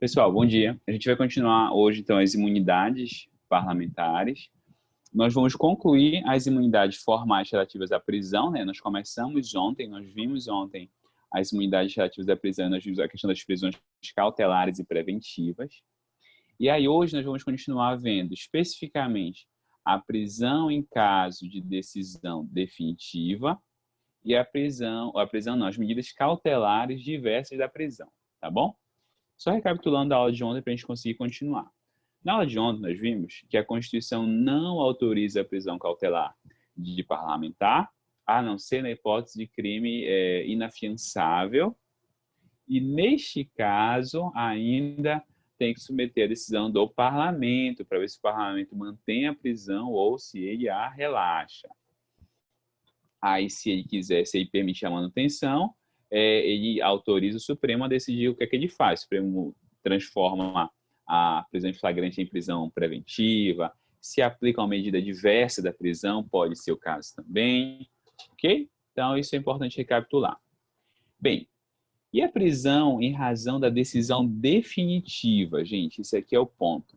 Pessoal, bom dia. A gente vai continuar hoje, então, as imunidades parlamentares. Nós vamos concluir as imunidades formais relativas à prisão, né? Nós começamos ontem, nós vimos ontem as imunidades relativas à prisão, nós vimos a questão das prisões cautelares e preventivas. E aí hoje nós vamos continuar vendo especificamente a prisão em caso de decisão definitiva e a prisão não, as medidas cautelares diversas da prisão, tá bom? Só recapitulando a aula de ontem para a gente conseguir continuar. Na aula de ontem, nós vimos que a Constituição não autoriza a prisão cautelar de parlamentar, a não ser na hipótese de crime inafiançável. E, neste caso, ainda tem que submeter a decisão do parlamento, para ver se o parlamento mantém a prisão ou se ele a relaxa. Aí, se ele quiser, se ele permitir a manutenção, ele autoriza o Supremo a decidir o que é que ele faz. O Supremo transforma a prisão em flagrante em prisão preventiva, se aplica uma medida diversa da prisão, pode ser o caso também, ok? Então, isso é importante recapitular. Bem, e a prisão em razão da decisão definitiva? Gente, esse aqui é o ponto.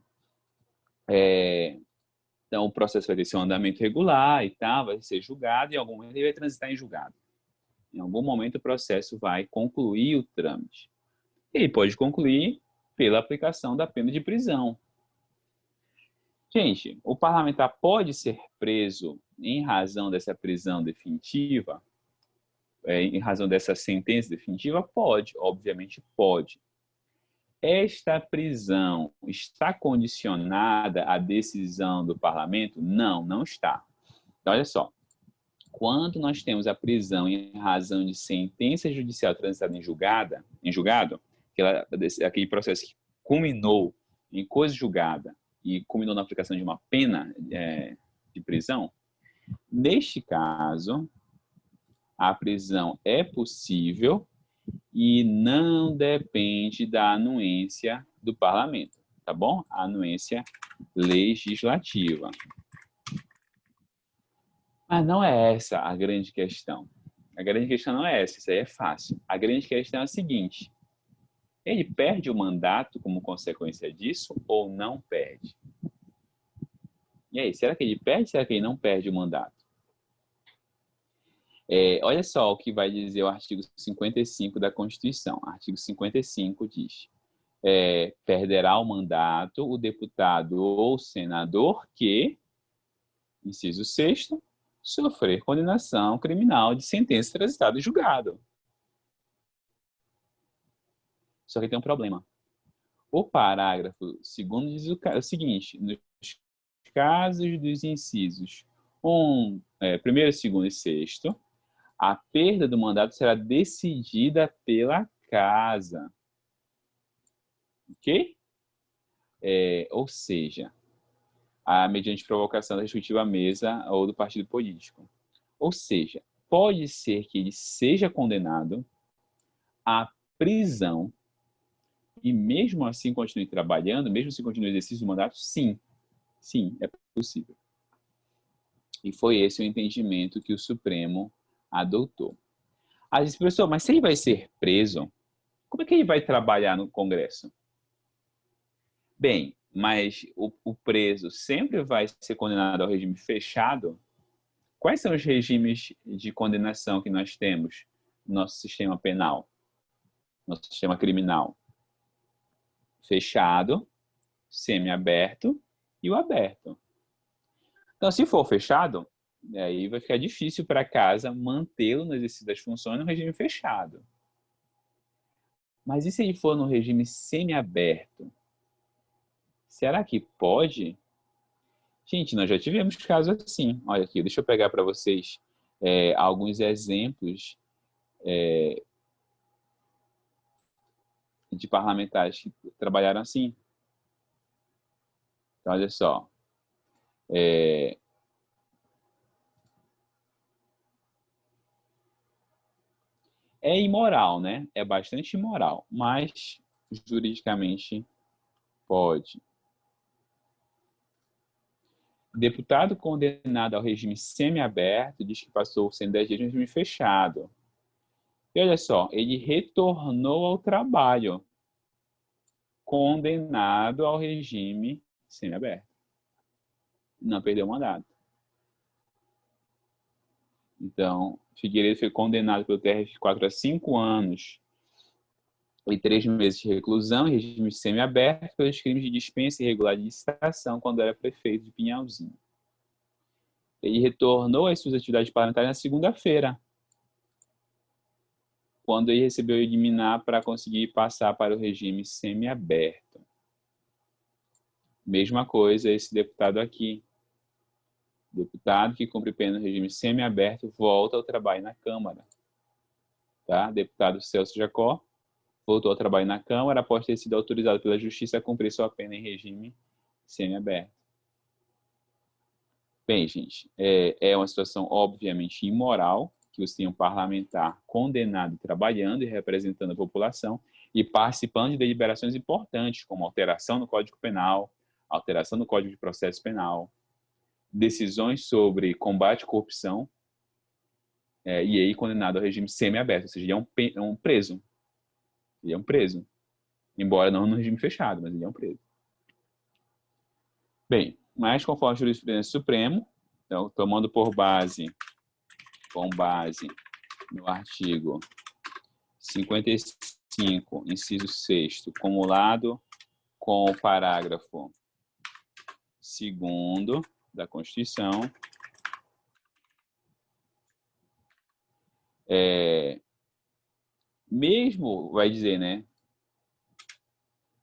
Então, o processo vai ter seu andamento regular e tal, vai ser julgado, e em algum momento ele vai transitar em julgado. Em algum momento o processo vai concluir o trâmite. Ele pode concluir pela aplicação da pena de prisão. Gente, o parlamentar pode ser preso em razão dessa prisão definitiva? Em razão dessa sentença definitiva? Pode, obviamente pode. Esta prisão está condicionada à decisão do parlamento? Não, não está. Então, olha só. Quando nós temos a prisão em razão de sentença judicial transitada em julgado, aquele processo que culminou em coisa julgada e culminou na aplicação de uma pena de prisão, neste caso, a prisão é possível e não depende da anuência do parlamento, tá bom? A anuência legislativa. Mas não é essa a grande questão. A grande questão não é essa, isso aí é fácil. A grande questão é a seguinte: ele perde o mandato como consequência disso ou não perde? E aí, será que ele perde? Será que ele não perde o mandato? Olha só o que vai dizer o artigo 55 da Constituição. O artigo 55 diz: perderá o mandato o deputado ou senador que, inciso 6º, sofrer condenação criminal de sentença transitada em julgado. Só que tem um problema. O parágrafo 2º diz o seguinte: nos casos dos incisos 1, 1º, 2º e 6º, a perda do mandato será decidida pela Casa. Ok? Ou seja, mediante provocação da respectiva mesa ou do partido político. Ou seja, pode ser que ele seja condenado à prisão e mesmo assim continue trabalhando, mesmo assim continue no exercício do mandato? Sim. Sim, é possível. E foi esse o entendimento que o Supremo adotou. Aí disse, professor, mas se ele vai ser preso, como é que ele vai trabalhar no Congresso? Bem, mas o preso sempre vai ser condenado ao regime fechado? Quais são os regimes de condenação que nós temos no nosso sistema penal, no nosso sistema criminal? Fechado, semiaberto e o aberto. Então, se for fechado, aí vai ficar difícil para a casa mantê-lo no exercício das funções no regime fechado. Mas e se ele for no regime semiaberto? Será que pode? Gente, nós já tivemos casos assim. Olha aqui, deixa eu pegar para vocês alguns exemplos de parlamentares que trabalharam assim. Então, olha só. É imoral, né? É bastante imoral, mas juridicamente pode. Deputado condenado ao regime semiaberto diz que passou 110 dias no regime fechado. E olha só, ele retornou ao trabalho. condenado ao regime semiaberto. Não perdeu o mandato. Então, Figueiredo foi condenado pelo TRF4 a 5 anos e 3 meses de reclusão em regime semiaberto pelos crimes de dispensa irregular de licitação quando era prefeito de Pinhalzinho. Ele retornou às suas atividades parlamentares na segunda-feira, quando ele recebeu o liminar para conseguir passar para o regime semiaberto. Mesma coisa esse deputado aqui. Deputado que cumpre pena no regime semiaberto volta ao trabalho na Câmara. Tá? Deputado Celso Jacó voltou ao trabalho na Câmara após ter sido autorizado pela Justiça a cumprir sua pena em regime semiaberto. Bem, gente, é uma situação obviamente imoral que você tem um parlamentar condenado trabalhando e representando a população e participando de deliberações importantes, como alteração no Código Penal, alteração no Código de Processo Penal, decisões sobre combate à corrupção, e aí condenado ao regime semiaberto, ou seja, ele é um preso. Ele é um preso. Embora não no regime fechado, mas ele é um preso. Bem, mas conforme a jurisprudência do Supremo, então, tomando com base no artigo 55, inciso 6º, cumulado com o parágrafo 2º da Constituição, mesmo, vai dizer, né?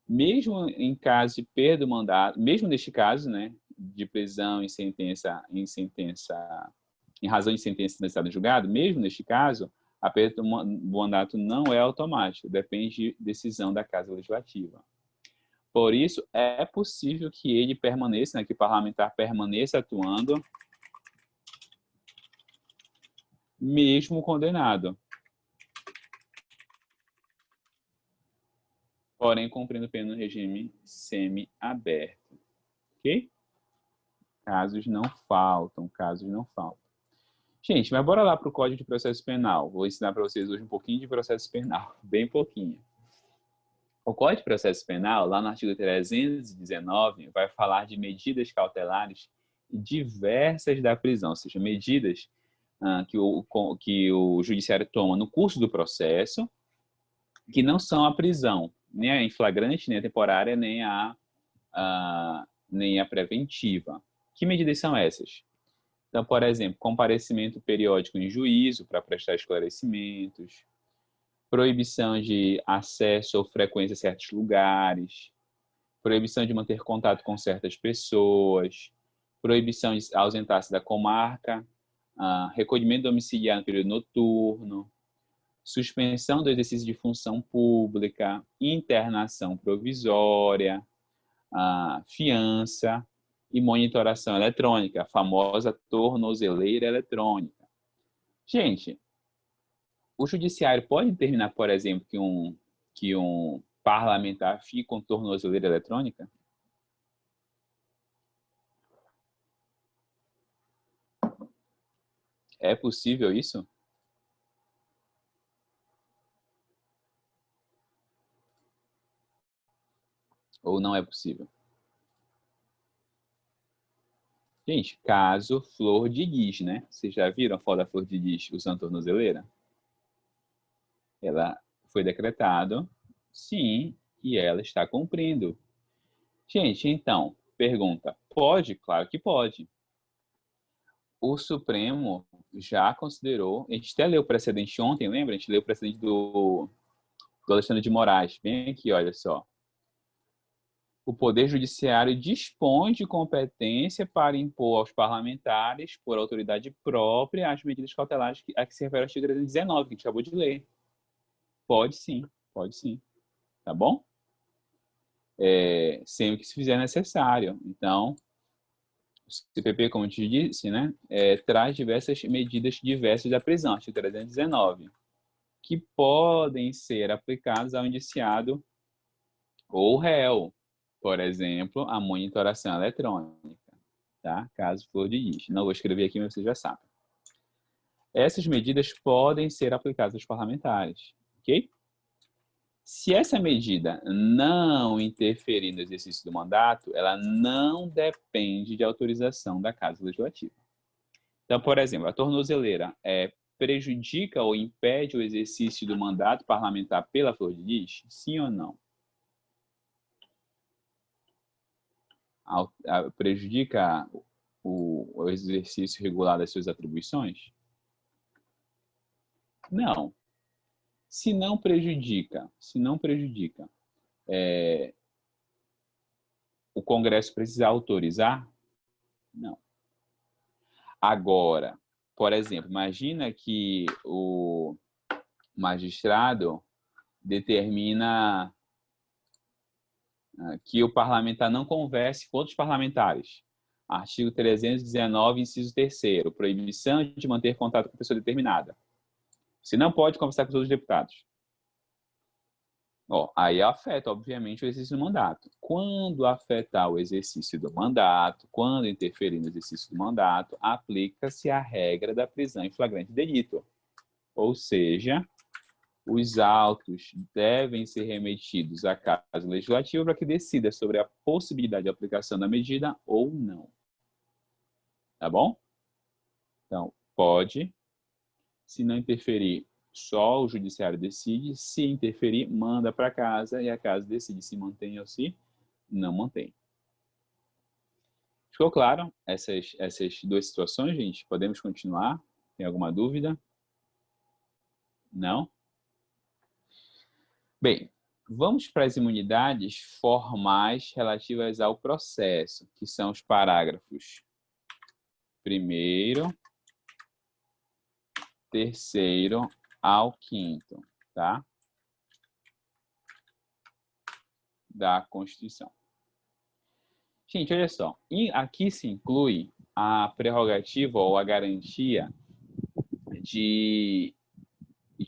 Mesmo em caso de perda do mandato, mesmo neste caso, né, de prisão em razão de sentença no estado de julgado, mesmo neste caso, a perda do mandato não é automática, depende de decisão da Casa Legislativa. Por isso, é possível que ele permaneça, né, que o parlamentar permaneça atuando, mesmo condenado. Porém, cumprindo pena no regime semi-aberto. Ok? Casos não faltam. Gente, mas bora lá para o Código de Processo Penal. Vou ensinar para vocês hoje um pouquinho de processo penal, bem pouquinho. O Código de Processo Penal, lá no artigo 319, vai falar de medidas cautelares diversas da prisão, ou seja, medidas que o judiciário toma no curso do processo, que não são a prisão, nem a em flagrante, nem a temporária, nem a preventiva. Que medidas são essas? Então, por exemplo, comparecimento periódico em juízo para prestar esclarecimentos, proibição de acesso ou frequência a certos lugares, proibição de manter contato com certas pessoas, proibição de ausentar-se da comarca, recolhimento domiciliar no período noturno, suspensão do exercício de função pública, internação provisória, fiança e monitoração eletrônica, a famosa tornozeleira eletrônica. Gente, o judiciário pode determinar, por exemplo, que um parlamentar fique com tornozeleira eletrônica? É possível isso? Ou não é possível? Gente, caso Flor de Lis, né? Vocês já viram a foto da Flor de Lis usando tornozeleira? Ela foi decretado, sim, e ela está cumprindo. Gente, então, pergunta, pode? Claro que pode. O Supremo já considerou, a gente até leu o precedente ontem, lembra? A gente leu o precedente do Alexandre de Moraes. Bem aqui, olha só. O Poder Judiciário dispõe de competência para impor aos parlamentares, por autoridade própria, as medidas cautelares a que se refere ao artigo 319, que a gente acabou de ler. Pode sim, tá bom? Sem o que se fizer necessário. Então, o CPP, como eu te disse, né, traz diversas medidas diversas da prisão, artigo 319, que podem ser aplicadas ao indiciado ou réu. Por exemplo, a monitoração eletrônica, tá? Caso for de Lis. Não vou escrever aqui, mas você já sabe. Essas medidas podem ser aplicadas aos parlamentares, ok? Se essa medida não interferir no exercício do mandato, ela não depende de autorização da Casa Legislativa. Então, por exemplo, a tornozeleira prejudica ou impede o exercício do mandato parlamentar pela flor de lis? Sim ou não? Prejudica o exercício regular das suas atribuições? Não. Se não prejudica, o Congresso precisa autorizar? Não. Agora, por exemplo, imagina que o magistrado determina que o parlamentar não converse com outros parlamentares. Artigo 319, inciso 3º, proibição de manter contato com pessoa determinada. Você não pode conversar com os outros deputados. Aí afeta, obviamente, o exercício do mandato. Quando afetar o exercício do mandato, quando interferir no exercício do mandato, aplica-se a regra da prisão em flagrante delito. Ou seja, os autos devem ser remetidos à Casa Legislativa para que decida sobre a possibilidade de aplicação da medida ou não. Tá bom? Então, pode. Se não interferir, só o judiciário decide. Se interferir, manda para casa e a casa decide se mantém ou se não mantém. Ficou claro essas duas situações, gente? Podemos continuar? Tem alguma dúvida? Não? Bem, vamos para as imunidades formais relativas ao processo, que são os parágrafos 1º, 3º ao 5º, tá? Da Constituição. Gente, olha só, e aqui se inclui a prerrogativa ou a garantia de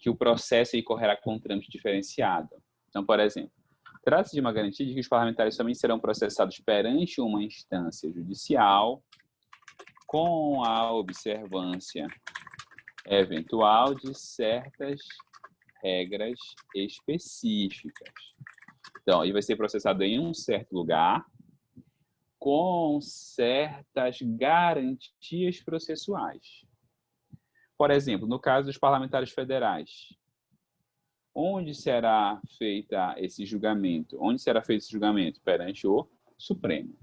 que o processo correrá com trâmite diferenciado. Então, por exemplo, trata-se de uma garantia de que os parlamentares somente serão processados perante uma instância judicial com a observância eventual de certas regras específicas. Então, ele vai ser processado em um certo lugar com certas garantias processuais. Por exemplo, no caso dos parlamentares federais, onde será feito esse julgamento? Onde será feito esse julgamento? Perante o Supremo.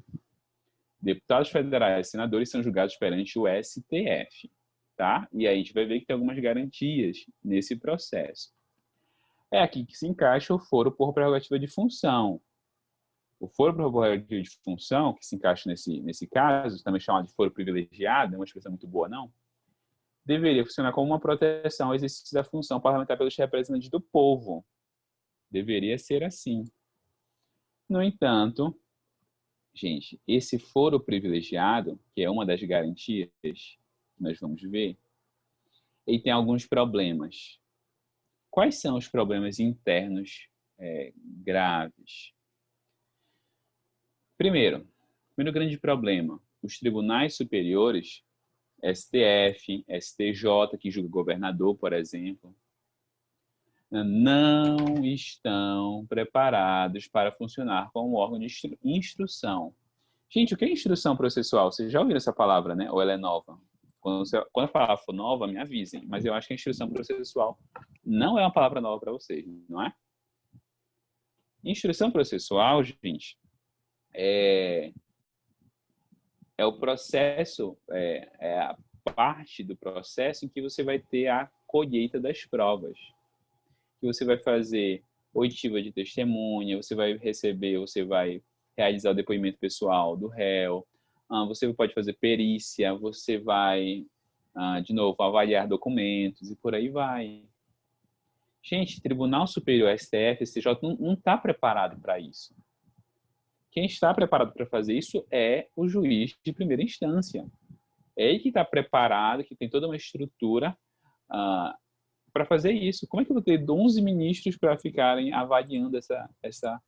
Deputados federais e senadores são julgados perante o STF, tá? E aí a gente vai ver que tem algumas garantias nesse processo. É aqui que se encaixa o foro por prerrogativa de função. O foro por prerrogativa de função, que se encaixa nesse caso, também chamado de foro privilegiado, não é uma expressão muito boa, não? Deveria funcionar como uma proteção ao exercício da função parlamentar pelos representantes do povo. Deveria ser assim. No entanto, gente, esse foro privilegiado, que é uma das garantias que nós vamos ver, ele tem alguns problemas. Quais são os problemas internos graves? Primeiro grande problema, os tribunais superiores, STF, STJ, que julga governador, por exemplo, não estão preparados para funcionar como órgão de instrução. Gente, o que é instrução processual? Vocês já ouviram essa palavra, né? Ou ela é nova? Quando a palavra for nova, me avisem. Mas eu acho que a instrução processual não é uma palavra nova para vocês, não é? Instrução processual, gente, é o processo, é a parte do processo em que você vai ter a colheita das provas. Que você vai fazer oitiva de testemunha, você vai realizar o depoimento pessoal do réu, você pode fazer perícia, você vai, de novo, avaliar documentos e por aí vai. Gente, Tribunal Superior, STF, STJ não está preparado para isso. Quem está preparado para fazer isso é o juiz de primeira instância. É ele que está preparado, que tem toda uma estrutura para fazer isso. Como é que eu vou ter 11 ministros para ficarem avaliando essa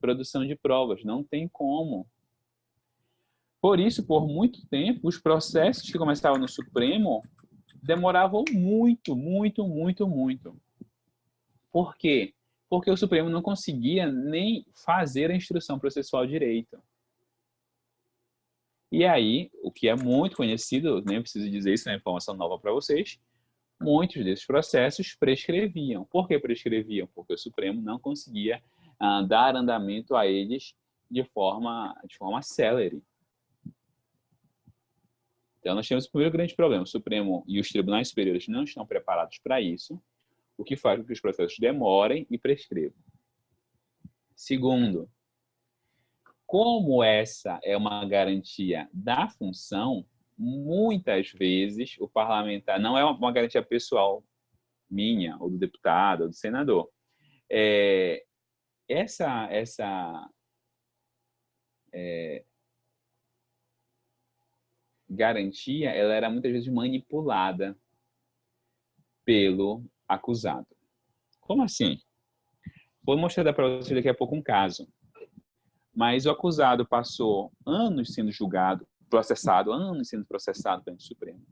produção de provas? Não tem como. Por isso, por muito tempo, os processos que começavam no Supremo demoravam muito, muito, muito, muito. Por quê? porque o Supremo não conseguia nem fazer a instrução processual direito. E aí, o que é muito conhecido, nem preciso dizer isso, é uma informação nova para vocês, muitos desses processos prescreviam. Por que prescreviam? Porque o Supremo não conseguia dar andamento a eles de forma célere. Então, nós temos o primeiro grande problema. O Supremo e os tribunais superiores não estão preparados para isso, o que faz com que os processos demorem e prescrevam. Segundo, como essa é uma garantia da função, muitas vezes o parlamentar, não é uma garantia pessoal minha, ou do deputado, ou do senador. Essa garantia, ela era muitas vezes manipulada pelo acusado. Como assim? Vou mostrar para vocês daqui a pouco um caso. Mas o acusado passou anos sendo julgado, anos sendo processado perante o Supremo.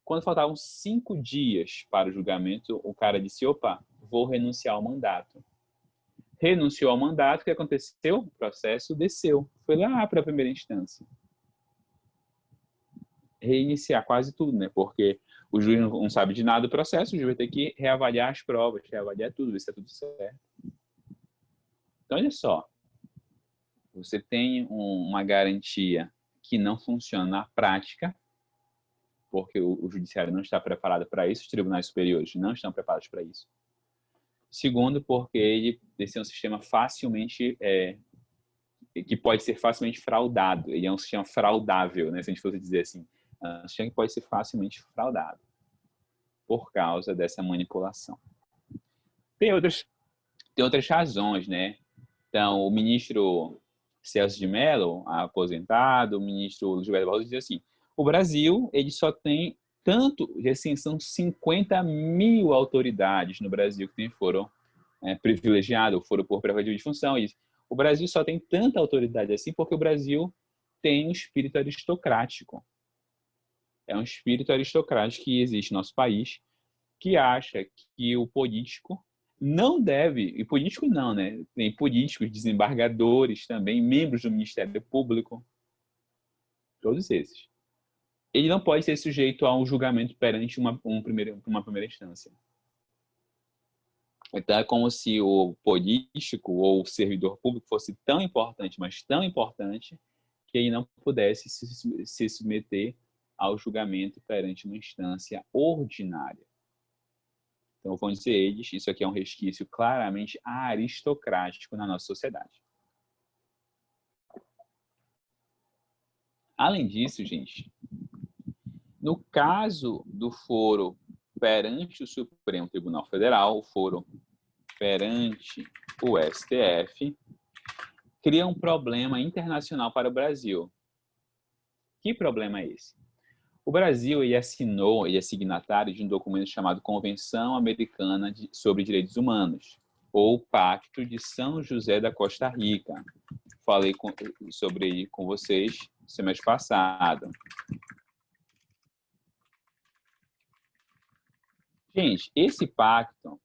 Quando faltavam 5 dias para o julgamento, o cara disse, opa, vou renunciar ao mandato. Renunciou ao mandato, o que aconteceu? O processo desceu. Foi lá para a primeira instância. Reiniciar quase tudo, né? Porque o juiz não sabe de nada do processo, o juiz vai ter que reavaliar as provas, reavaliar tudo, ver se está tudo certo. Então, olha só. Você tem uma garantia que não funciona na prática, porque o judiciário não está preparado para isso, os tribunais superiores não estão preparados para isso. Segundo, porque ele é um sistema facilmente, que pode ser facilmente fraudado. Ele é um sistema fraudável, né? Se a gente fosse dizer assim, um sistema que pode ser facilmente fraudado por causa dessa manipulação. Tem outras razões, né? Então, o ministro Celso de Mello, aposentado, o ministro Gilberto Barroso, diz assim, o Brasil, ele só tem assim, são 50 mil autoridades no Brasil que foram privilegiadas, foram por prerrogativa de função. E o Brasil só tem tanta autoridade assim porque o Brasil tem um espírito aristocrático. É um espírito aristocrático que existe no nosso país, que acha que o político não deve, e político não, né? Tem políticos, desembargadores também, membros do Ministério Público, todos esses. Ele não pode ser sujeito a um julgamento perante uma primeira instância. Então, é como se o político ou o servidor público fosse tão importante, mas tão importante, que ele não pudesse se submeter ao julgamento perante uma instância ordinária. Então, vão dizer eles, isso aqui é um resquício claramente aristocrático na nossa sociedade. Além disso, gente, no caso do foro perante o Supremo Tribunal Federal, o foro perante o STF, cria um problema internacional para o Brasil. Que problema é esse? O Brasil ele é signatário de um documento chamado Convenção Americana sobre Direitos Humanos, ou Pacto de São José da Costa Rica. Falei sobre ele com vocês semestre passado. Gente, esse pacto,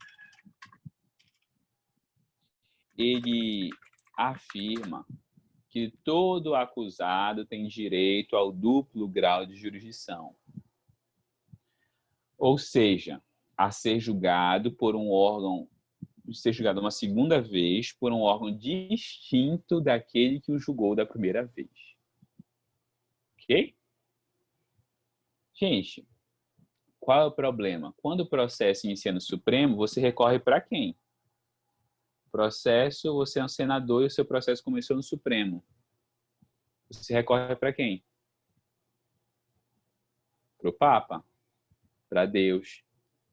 ele afirma que todo acusado tem direito ao duplo grau de jurisdição. Ou seja, a ser julgado por um órgão, ser julgado uma segunda vez por um órgão distinto daquele que o julgou da primeira vez. Ok? Gente, qual é o problema? Quando o processo inicia no Supremo, você recorre para quem? Processo, você é um senador e o seu processo começou no Supremo. Você recorre para quem? Para o Papa? Para Deus.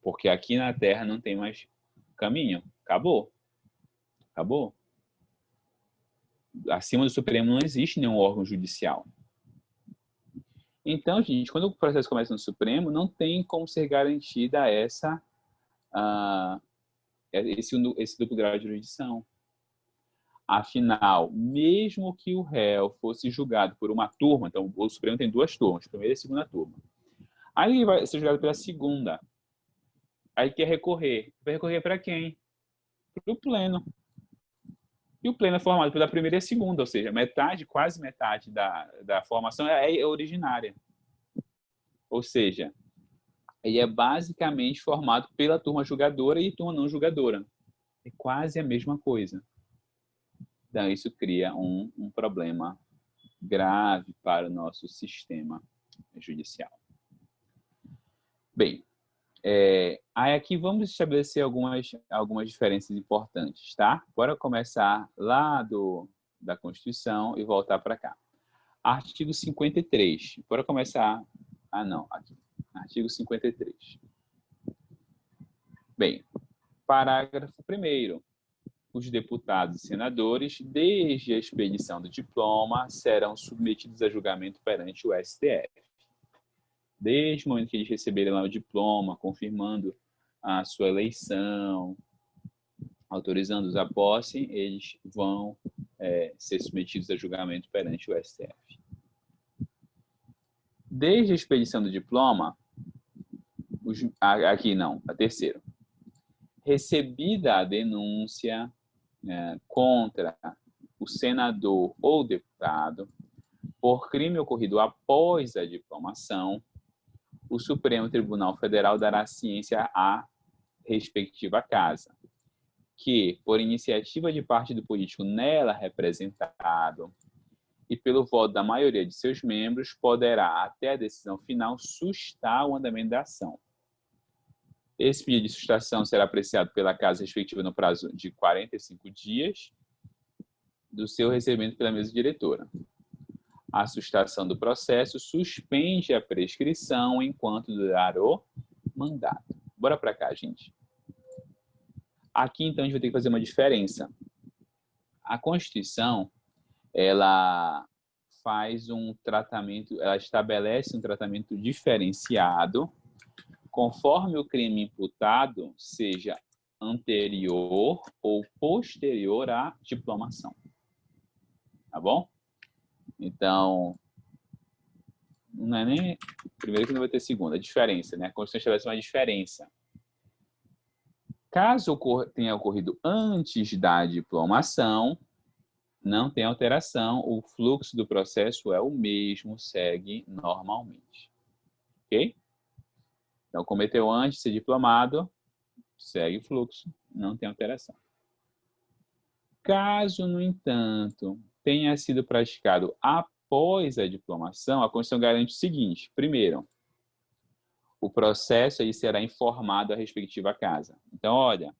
Porque aqui na Terra não tem mais caminho. Acabou. Acabou. Acima do Supremo não existe nenhum órgão judicial. Então, gente, quando o processo começa no Supremo, não tem como ser garantida esse duplo grau de jurisdição. Afinal, mesmo que o réu fosse julgado por uma turma, então o Supremo tem 2 turmas, primeira e segunda turma. Aí ele vai ser julgado pela segunda. Aí quer recorrer. Vai recorrer para quem? para o pleno. E o pleno é formado pela primeira e a segunda, ou seja, metade, quase metade da formação é originária. Ou seja, ele é basicamente formado pela turma julgadora e turma não julgadora. É quase a mesma coisa. Então, isso cria um problema grave para o nosso sistema judicial. Bem, aí aqui vamos estabelecer algumas diferenças importantes, tá? Bora começar lá da Constituição e voltar para cá. Artigo 53. Bora começar... Ah, não, aqui. Artigo 53. Bem, parágrafo 1º. Os deputados e senadores, desde a expedição do diploma, serão submetidos a julgamento perante o STF. Desde o momento que eles receberem lá o diploma, confirmando a sua eleição, autorizando-os à posse, eles vão ser submetidos a julgamento perante o STF. Desde a expedição do diploma, aqui não, a terceira. Recebida a denúncia contra o senador ou deputado por crime ocorrido após a diplomação, o Supremo Tribunal Federal dará ciência à respectiva casa, que, por iniciativa de partido político nela representado e pelo voto da maioria de seus membros, poderá, até a decisão final, sustar o andamento da ação. Esse pedido de sustação será apreciado pela casa respectiva no prazo de 45 dias do seu recebimento pela mesa diretora. A sustação do processo suspende a prescrição enquanto durar o mandato. Bora para cá, gente. Aqui, então, a gente vai ter que fazer uma diferença. A Constituição, ela faz um tratamento, ela estabelece um tratamento diferenciado conforme o crime imputado seja anterior ou posterior à diplomação. Tá bom? Então, não é nem... Primeiro que não vai ter segunda, a diferença, né? A Constituição estabelece uma diferença. Caso tenha ocorrido antes da diplomação, não tem alteração, o fluxo do processo é o mesmo, segue normalmente. Ok? Então, cometeu antes de ser diplomado, segue o fluxo, não tem alteração. Caso, no entanto, tenha sido praticado após a diplomação, a Constituição garante o seguinte: primeiro, o processo aí será informado à respectiva casa. Então, olha,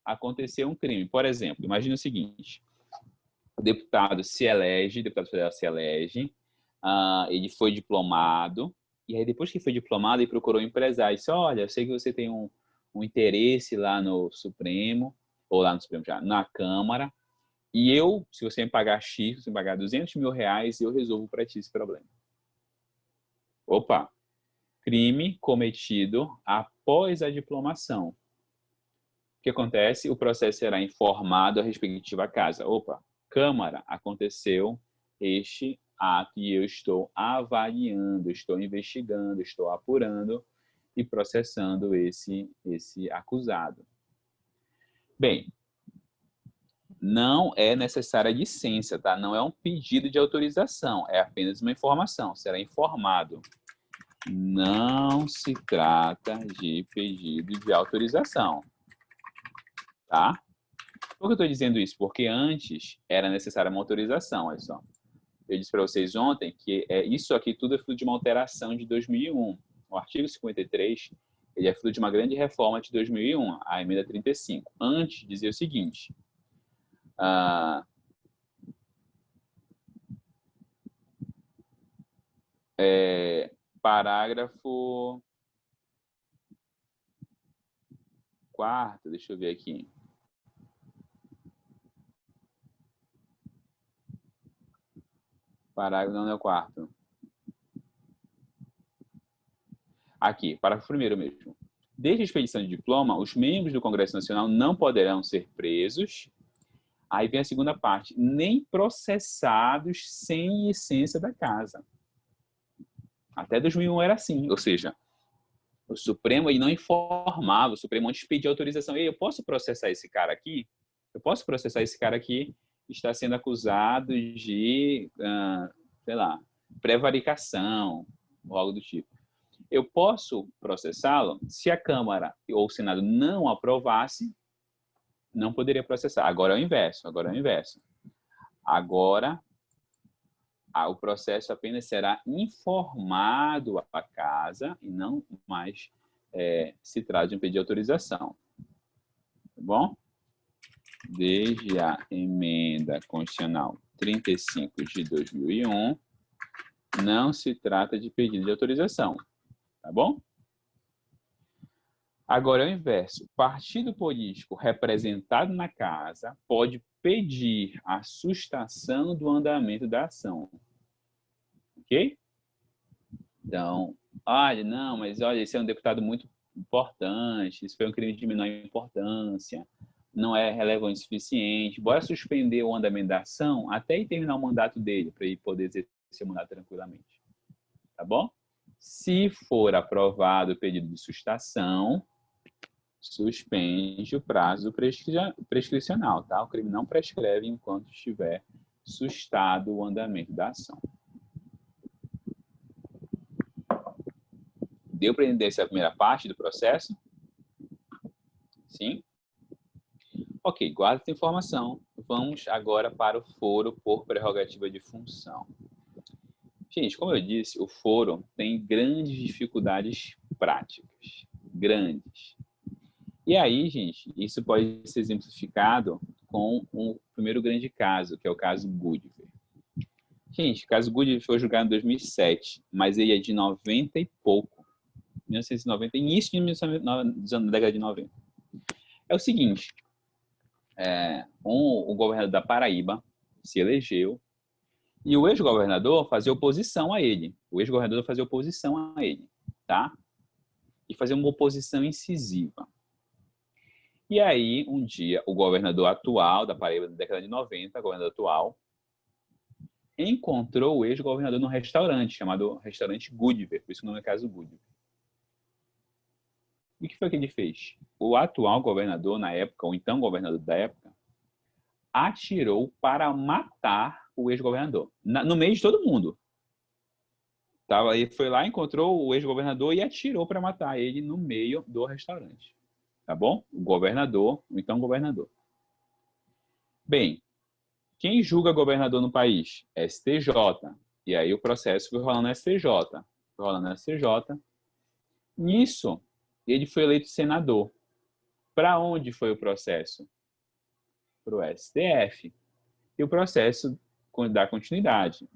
aconteceu um crime. Por exemplo, imagine o seguinte: o deputado se elege, o deputado federal se elege, ele foi diplomado, e aí depois que foi diplomado, ele procurou um empresário e disse: olha, eu sei que você tem um interesse lá no Supremo, ou lá no Supremo já, na Câmara, e eu, se você me pagar X, se você me pagar 200 mil reais, eu resolvo para ti esse problema. Opa! Crime cometido após a diplomação. O que acontece? O processo será informado à respectiva casa. Opa, Câmara, aconteceu este ato e eu estou avaliando, estou investigando, estou apurando e processando esse acusado. Bem, não é necessária licença, tá? Não é um pedido de autorização, é apenas uma informação, será informado. Não se trata de pedido de autorização, tá? Por que eu estou dizendo isso? Porque antes era necessária uma autorização, olha só. Eu disse para vocês ontem que isso aqui tudo é fruto de uma alteração de 2001. O artigo 53, ele é fruto de uma grande reforma de 2001, a emenda 35. Antes dizia o seguinte: parágrafo 4º, deixa eu ver aqui. Parágrafo não é o 4º. Aqui, parágrafo 1º mesmo. Desde a expedição de diploma, os membros do Congresso Nacional não poderão ser presos. Aí vem a segunda parte. Nem processados sem licença da casa. Até 2001 era assim. Ou seja, o Supremo ele não informava. O Supremo antes pedia autorização. Ei, eu posso processar esse cara aqui? Eu posso processar esse cara aqui que está sendo acusado de, sei lá, prevaricação, ou algo do tipo. Eu posso processá-lo se a Câmara ou o Senado não aprovasse, não poderia processar. Agora é o inverso, agora é o inverso. Agora, o processo apenas será informado à casa e não mais se trata de um pedido de autorização. Tá bom? Desde a emenda constitucional 35 de 2001, não se trata de pedido de autorização. Tá bom? Agora é o inverso. Partido político representado na casa pode pedir a sustação do andamento da ação. Ok? Então, olha, não, mas olha, esse é um deputado muito importante, isso foi um crime de menor importância, não é relevante o suficiente, bora suspender o andamento da ação até ele terminar o mandato dele, para ele poder exercer o mandato tranquilamente. Tá bom? Se for aprovado o pedido de sustação, suspende o prazo prescricional, tá? O crime não prescreve enquanto estiver sustado o andamento da ação. Deu para entender essa primeira parte do processo? Sim? Ok, guarda essa informação. Vamos agora para o foro por prerrogativa de função. Gente, como eu disse, o foro tem grandes dificuldades práticas. Grandes. E aí, gente, isso pode ser exemplificado com o primeiro grande caso, que é o caso Goodyear. Gente, o caso Goodyear foi julgado em 2007, mas ele é de 90 e pouco. 1990, início da década de 90. É o seguinte, o governador da Paraíba se elegeu e o ex-governador fazia oposição a ele. O ex-governador fazia oposição a ele, tá? E fazia uma oposição incisiva. E aí, um dia, o governador atual da Paraíba, da década de 90, o governador atual, encontrou o ex-governador num restaurante, chamado Restaurante Goodyear, por isso que o nome é caso Goodyear. E o que foi que ele fez? O atual governador, na época, ou então governador da época, atirou para matar o ex-governador, no meio de todo mundo. Ele foi lá, encontrou o ex-governador e atirou para matar ele no meio do restaurante. Tá bom? O governador, o então governador. Bem, quem julga governador no país? STJ. E aí o processo foi rolando no STJ. Foi rolando no STJ. Nisso, ele foi eleito senador. Para onde foi o processo? Para o STF. E o processo dá continuidade.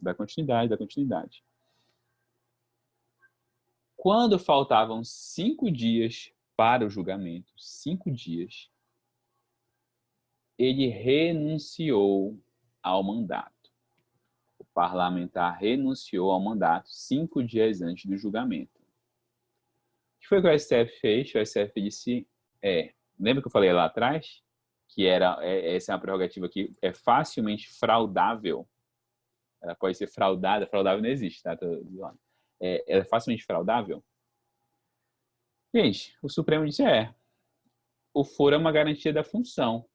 Quando faltavam 5 dias para o julgamento, 5 dias, ele renunciou ao mandato. O parlamentar renunciou ao mandato 5 dias antes do julgamento. O que foi que o STF fez? O STF disse, lembra que eu falei lá atrás? Que essa é uma prerrogativa que é facilmente fraudável. Ela pode ser fraudada, fraudável não existe, tá? Ela é facilmente fraudável. Gente, o Supremo disse, o foro é uma garantia da função.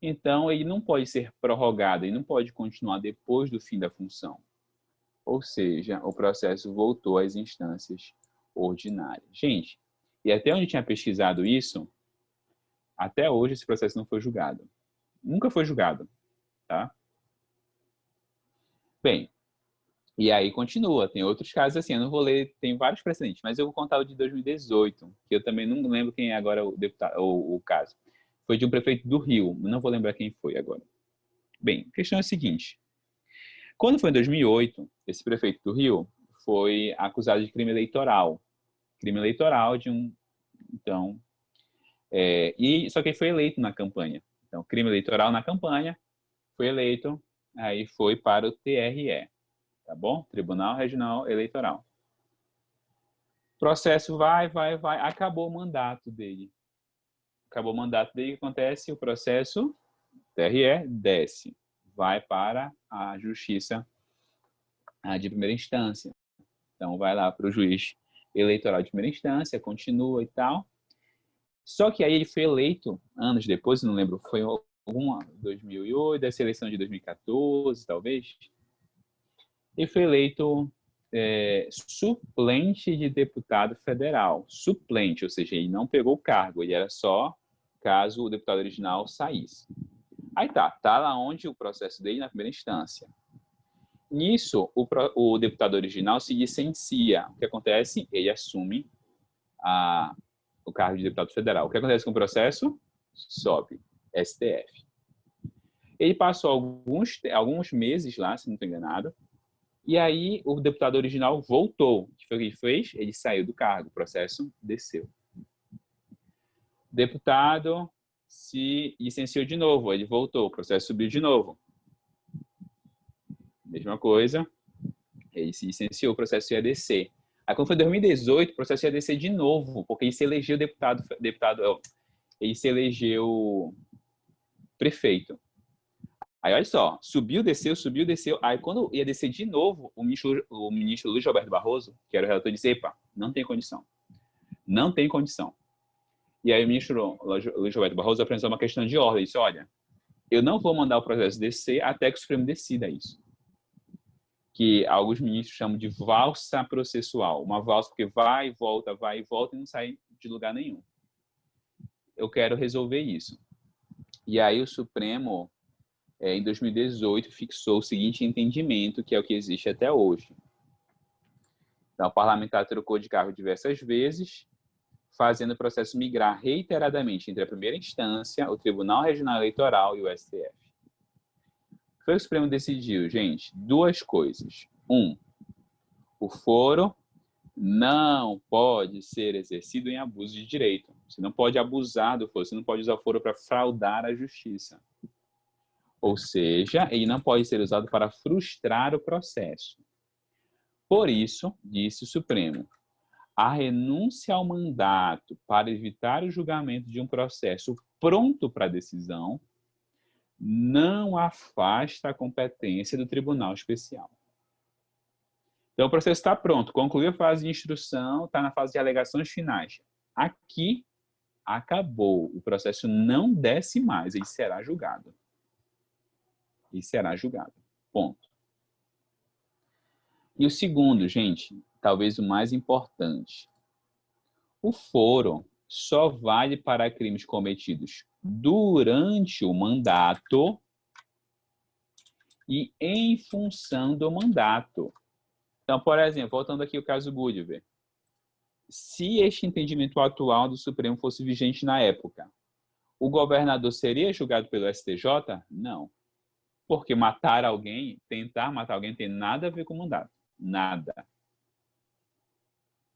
Então, ele não pode ser prorrogado, ele não pode continuar depois do fim da função. Ou seja, o processo voltou às instâncias ordinárias. Gente, e até onde eu tinha pesquisado isso, até hoje esse processo não foi julgado. Nunca foi julgado, tá? Bem, e aí continua, tem outros casos assim, eu não vou ler, tem vários precedentes, mas eu vou contar o de 2018, que eu também não lembro quem é agora o deputado, o caso. Foi de um prefeito do Rio, não vou lembrar quem foi agora. Bem, a questão é a seguinte. Quando foi em 2008, esse prefeito do Rio foi acusado de crime eleitoral. Crime eleitoral de um... Então, só que ele foi eleito na campanha. Então, crime eleitoral na campanha, foi eleito, aí foi para o TRE, tá bom? Tribunal Regional Eleitoral. Processo vai, acabou o mandato dele. Acabou o mandato dele, o que acontece? O processo TRE desce, vai para a justiça de primeira instância. Então, vai lá para o juiz eleitoral de primeira instância, continua e tal. Só que aí ele foi eleito, anos depois, não lembro, foi alguma 2008, essa eleição de 2014, talvez. Ele foi eleito suplente de deputado federal. Suplente, ou seja, ele não pegou o cargo, ele era só caso o deputado original saísse. Aí tá lá onde o processo dele na primeira instância. Nisso, o deputado original se licencia. O que acontece? Ele assume o cargo de deputado federal. O que acontece com o processo? Sobe. STF. Ele passou alguns meses lá, se não estou enganado, e aí o deputado original voltou. O que foi que ele fez? Ele saiu do cargo, o processo desceu. O deputado se licenciou de novo, ele voltou, o processo subiu de novo. Mesma coisa, ele se licenciou, o processo ia descer. Aí quando foi 2018, o processo ia descer de novo, porque ele se elegeu ele se elegeu prefeito. Aí olha só, subiu, desceu. Aí quando ia descer de novo, o ministro Luiz Roberto Barroso, que era o relator, disse: epa, não tem condição. Não tem condição. E aí o ministro Luiz Roberto Barroso apresentou uma questão de ordem. Ele disse: olha, eu não vou mandar o processo descer até que o Supremo decida isso. Que alguns ministros chamam de valsa processual. Uma valsa porque vai e volta e não sai de lugar nenhum. Eu quero resolver isso. E aí o Supremo, em 2018, fixou o seguinte entendimento, que é o que existe até hoje. Então, o parlamentar trocou de cargo diversas vezes, fazendo o processo migrar reiteradamente entre a primeira instância, o Tribunal Regional Eleitoral e o STF. O que o Supremo decidiu, gente? Duas coisas. O foro não pode ser exercido em abuso de direito. Você não pode abusar do foro, você não pode usar o foro para fraudar a justiça. Ou seja, ele não pode ser usado para frustrar o processo. Por isso, disse o Supremo, a renúncia ao mandato para evitar o julgamento de um processo pronto para decisão não afasta a competência do Tribunal Especial. Então, o processo está pronto, concluiu a fase de instrução, está na fase de alegações finais. Aqui, acabou. O processo não desce mais, ele será julgado. E será julgado. Ponto. E o segundo, gente, talvez o mais importante. O foro só vale para crimes cometidos durante o mandato e em função do mandato. Então, por exemplo, voltando aqui ao caso Goodyear, se este entendimento atual do Supremo fosse vigente na época, o governador seria julgado pelo STJ? Não. Porque matar alguém, tentar matar alguém, tem nada a ver com o mandato. Nada.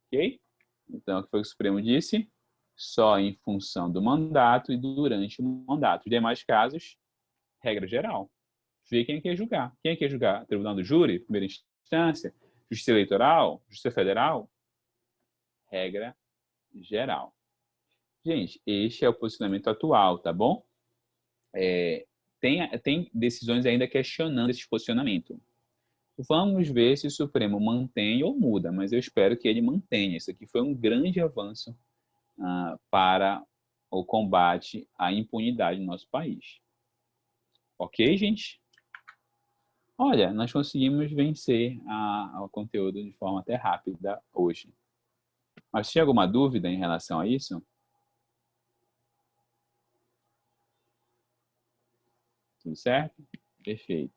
Ok? Então, o que foi que o Supremo disse? Só em função do mandato e durante o mandato. Os demais casos, regra geral. Vê quem quer julgar. Quem quer julgar? Tribunal do Júri, primeira instância, Justiça Eleitoral, Justiça Federal? Regra geral. Gente, este é o posicionamento atual, tá bom? Tem decisões ainda questionando esse posicionamento. Vamos ver se o Supremo mantém ou muda, mas eu espero que ele mantenha. Isso aqui foi um grande avanço para o combate à impunidade no nosso país. Ok, gente? Olha, nós conseguimos vencer o conteúdo de forma até rápida hoje. Mas tinha alguma dúvida em relação a isso? Tudo certo? Perfeito.